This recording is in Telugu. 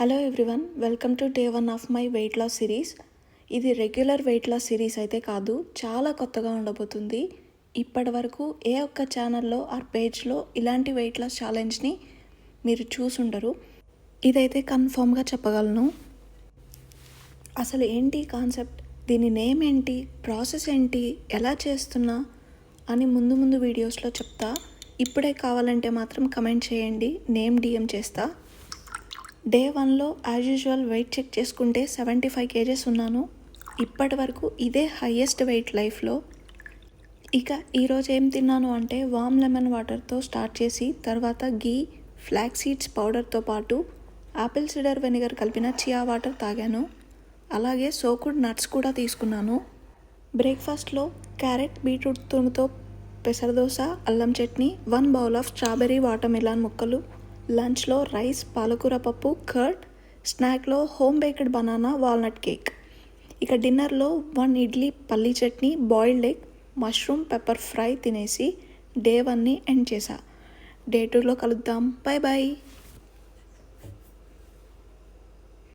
Hello everyone, welcome to day 1 of my weight loss series. ఇది రెగ్యులర్ వెయిట్ లాస్ సిరీస్ అయితే కాదు, చాలా కొత్తగా ఉండబోతుంది. ఇప్పటి వరకు ఏ ఒక్క ఛానల్లో ఆర్ పేజ్లో ఇలాంటి వెయిట్ లాస్ ఛాలెంజ్ని మీరు చూసుండరు. ఇదైతే కన్ఫామ్గా చెప్పగలను. అసలు ఏంటి కాన్సెప్ట్, దీని నేమ్ ఏంటి, ప్రాసెస్ ఏంటి, ఎలా చేస్తున్నా అని ముందు వీడియోస్లో చెప్తా. ఇప్పుడే కావాలంటే మాత్రం కమెంట్ చేయండి, నేమ్ డిఎం చేస్తా. డే 1లో యాజ్ యూజువల్ వెయిట్ చెక్ చేసుకుంటే 75 kgs ఉన్నాను. ఇప్పటి వరకు ఇదే హయ్యెస్ట్ వెయిట్ లైఫ్లో. ఇక ఈరోజు ఏం తిన్నాను అంటే వామ్ లెమన్ వాటర్తో స్టార్ట్ చేసి తర్వాత గీ, ఫ్లాక్స్ సీడ్స్ పౌడర్తో పాటు యాపిల్ సిడర్ వెనిగర్ కలిపిన చియా వాటర్ తాగాను. అలాగే సోకుడ్ నట్స్ కూడా తీసుకున్నాను. బ్రేక్ఫాస్ట్లో క్యారెట్ బీట్రూట్ తురుముతో పెసరదోస, అల్లం chutney, 1 bowl of strawberry watermelon ముక్కలు, లంచ్లో రైస్, పాలకూర పప్పు, కర్డ్, స్నాక్లో home baked banana walnut cake. ఇక డిన్నర్లో 1 ఇడ్లీ, పల్లీ chutney, boiled egg, mushroom pepper fry తినేసి డే 1ని ఎండ్ చేశా. డే 2లో కలుద్దాం. Bye bye.